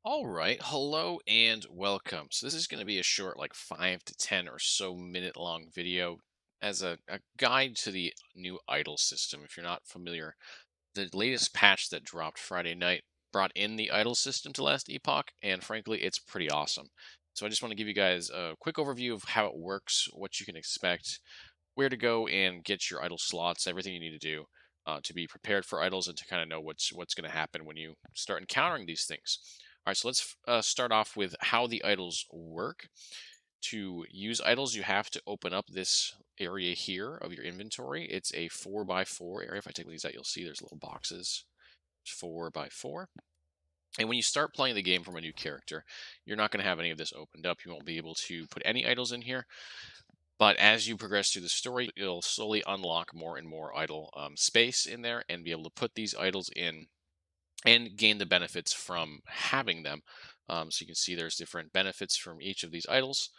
All right, hello and welcome. So this is going to be a short, like 5 to 10 or so minute long video as a guide to the new idol system. If you're not familiar, the latest patch that dropped Friday night brought in the idol system to last Epoch, and frankly, it's pretty awesome. So I just want to give you guys a quick overview of how it works, what you can expect, where to go and get your idol slots, everything you need to do to be prepared for idols and to kind of know what's going to happen when you start encountering these things. All right, so let's start off with how the idols work. To use idols, you have to open up this area here of your inventory. It's a 4x4 area. If I take these out, you'll see there's little boxes, 4x4. And when you start playing the game from a new character, you're not going to have any of this opened up. You won't be able to put any idols in here. But as you progress through the story, you'll slowly unlock more and more idol space in there and be able to put these idols in and gain the benefits from having them. So you can see there's different benefits from each of these idols.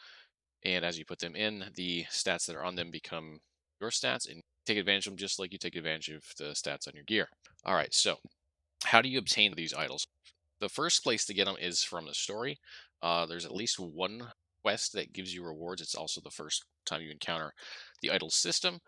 And as you put them in, the stats that are on them become your stats and take advantage of them just like you take advantage of the stats on your gear. All right, so how do you obtain these idols? The first place to get them is from the story. There's at least one quest that gives you rewards. It's also the first time you encounter the idol system.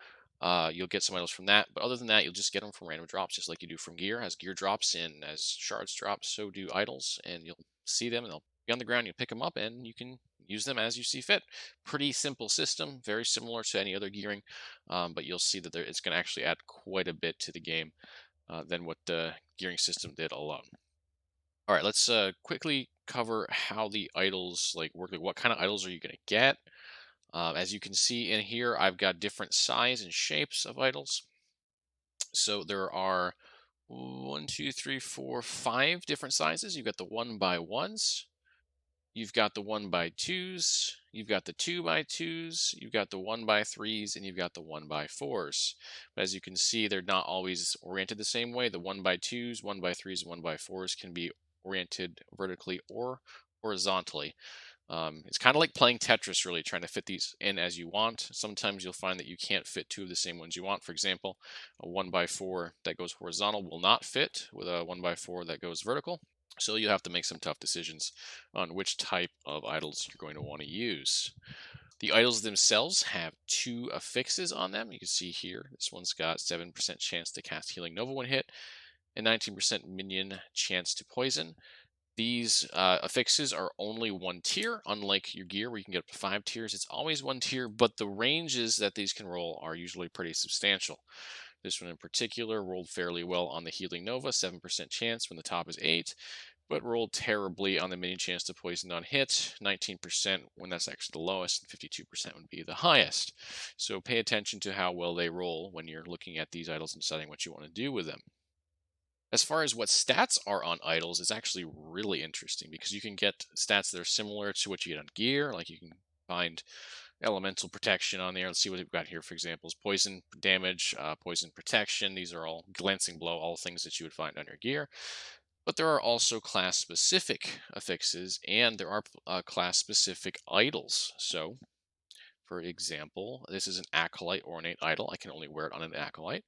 You'll get some idols from that, but other than that, you'll just get them from random drops, just like you do from gear. As gear drops in, as shards drop, so do idols, and you'll see them, and they'll be on the ground. You pick them up, and you can use them as you see fit. Pretty simple system, very similar to any other gearing, but you'll see that it's going to actually add quite a bit to the game than what the gearing system did alone. All right, let's quickly cover how the idols work. Like, what kind of idols are you going to get? As you can see in here, I've got different size and shapes of idols. So there are one, two, three, four, five different sizes. You've got the 1x1s, you've got the 1x2s, you've got the 2x2s, you've got the 1x3s, and you've got the 1x4s. But as you can see, they're not always oriented the same way. The 1x2s, 1x3s, and 1x4s can be oriented vertically or horizontally. It's kind of like playing Tetris, really, trying to fit these in as you want. Sometimes you'll find that you can't fit two of the same ones you want. For example, a 1x4 that goes horizontal will not fit with a 1x4 that goes vertical. So you have to make some tough decisions on which type of idols you're going to want to use. The idols themselves have two affixes on them. You can see here, this one's got 7% chance to cast Healing Nova when hit, and 19% minion chance to poison. These affixes are only one tier, unlike your gear where you can get up to 5 tiers. It's always one tier, but the ranges that these can roll are usually pretty substantial. This one in particular rolled fairly well on the Healing Nova, 7% chance when the top is 8, but rolled terribly on the minion chance to poison on hit, 19% when that's actually the lowest, and 52% would be the highest. So pay attention to how well they roll when you're looking at these idols and deciding what you want to do with them. As far as what stats are on idols, it's actually really interesting because you can get stats that are similar to what you get on gear. Like you can find elemental protection on there. Let's see what we've got here. For example, is poison damage, poison protection. These are all glancing blow, all things that you would find on your gear. But there are also class specific affixes, and there are class specific idols. So, for example, this is an acolyte ornate idol. I can only wear it on an acolyte.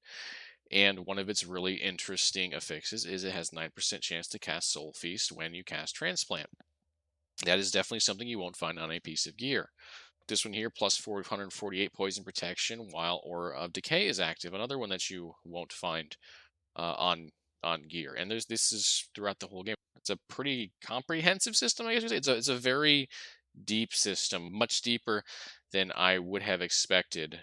And one of its really interesting affixes is it has 9% chance to cast Soul Feast when you cast Transplant. That is definitely something you won't find on a piece of gear. This one here, plus 448 poison protection while Aura of Decay is active. Another one that you won't find on gear. And this is throughout the whole game. It's a pretty comprehensive system, I guess you'd say. It's a very deep system, much deeper than I would have expected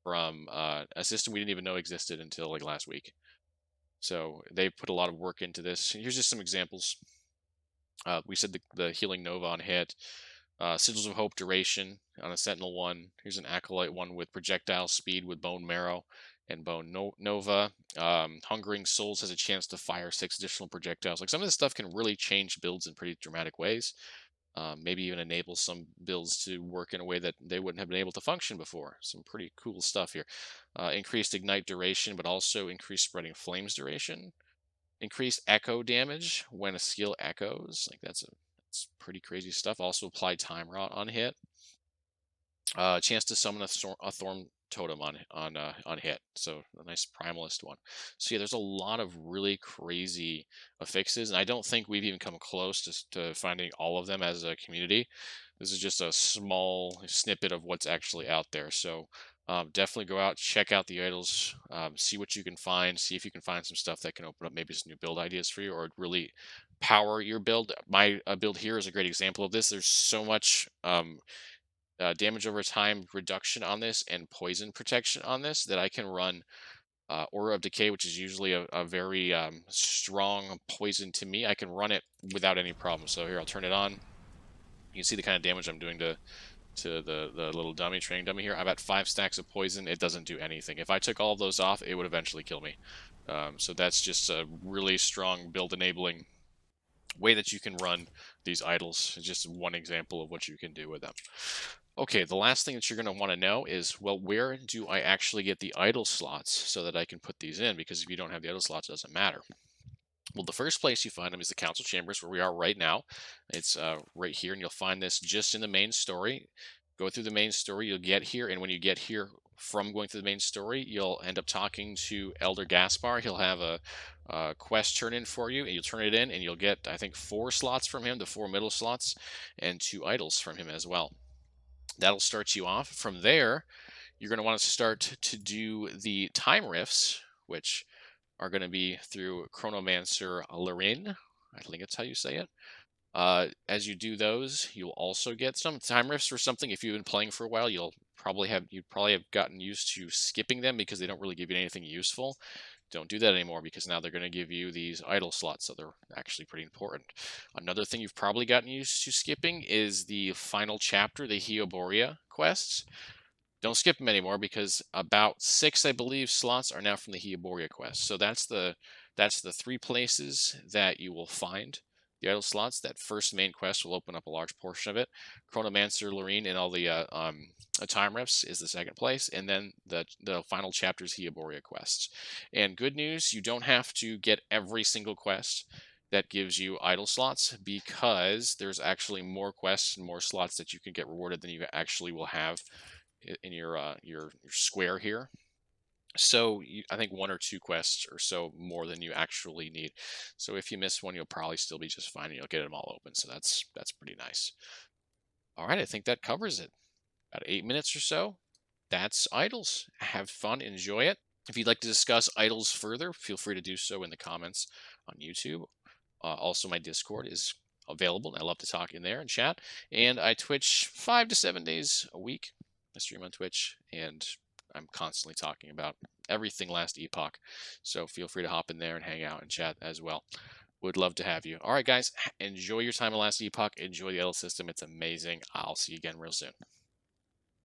from a system we didn't even know existed until like last week. So they put a lot of work into this. Here's just some examples. We said the Healing Nova on hit, Sigils of Hope duration on a Sentinel one. Here's an Acolyte one with projectile speed with Bone Marrow and Nova. Hungering Souls has a chance to fire 6 additional projectiles. Like, some of this stuff can really change builds in pretty dramatic ways. Maybe even enable some builds to work in a way that they wouldn't have been able to function before. Some pretty cool stuff here. Increased ignite duration, but also increased spreading flames duration. Increased echo damage when a skill echoes. Like, that's pretty crazy stuff. Also apply time rot on hit. Chance to summon a thorn totem on hit, so a nice primalist one. So yeah, there's a lot of really crazy affixes, and I don't think we've even come close to finding all of them as a community. This is just a small snippet of what's actually out there. So definitely go out, check out the idols, see what you can find, see if you can find some stuff that can open up maybe some new build ideas for you, or really power your build. My build here is a great example of this. There's so much damage over time reduction on this and poison protection on this that I can run Aura of Decay, which is usually a very strong poison to me. I can run it without any problem. So here, I'll turn it on. You can see the kind of damage I'm doing to the little dummy, training dummy here. I'm at 5 stacks of poison. It doesn't do anything. If I took all of those off, it would eventually kill me. So that's just a really strong build enabling way that you can run these idols. It's just one example of what you can do with them. Okay, the last thing that you're going to want to know is, well, where do I actually get the idle slots so that I can put these in? Because if you don't have the idle slots, it doesn't matter. Well, the first place you find them is the council chambers, where we are right now. It's right here, and you'll find this just in the main story. Go through the main story, you'll get here, and when you get here from going through the main story, you'll end up talking to Elder Gaspar. He'll have a quest turn in for you, and you'll turn it in, and you'll get, I think, 4 slots from him, the 4 middle slots, and 2 idols from him as well. That'll start you off. From there, you're going to want to start to do the time rifts, which are going to be through Chronomancer Larin. I think that's how you say it. As you do those, you'll also get some time rifts for something. If you've been playing for a while, you'd probably have gotten used to skipping them because they don't really give you anything useful. Don't do that anymore, because now they're going to give you these idle slots, so they're actually pretty important. Another thing you've probably gotten used to skipping is the final chapter, the Heoborea quests. Don't skip them anymore, because about 6, I believe, slots are now from the Heoborea quest. So that's the 3 places that you will find the idle slots. That first main quest will open up a large portion of it. Chronomancer, Lorene, and all the time rifts is the second place, and then the final chapter's Heoborea quests. And good news, you don't have to get every single quest that gives you idle slots, because there's actually more quests and more slots that you can get rewarded than you actually will have in your square here. So I think 1 or 2 quests or so more than you actually need. So if you miss one, you'll probably still be just fine, and you'll get them all open. So that's pretty nice. All right, I think that covers it. About 8 minutes or so. That's idols. Have fun, enjoy it. If you'd like to discuss idols further, feel free to do so in the comments on YouTube. Also, my Discord is available, and I love to talk in there and chat. And I Twitch 5 to 7 days a week. I stream on Twitch, and I'm constantly talking about everything last Epoch. So feel free to hop in there and hang out and chat as well. Would love to have you. All right, guys, enjoy your time at last Epoch. Enjoy the idol system. It's amazing. I'll see you again real soon.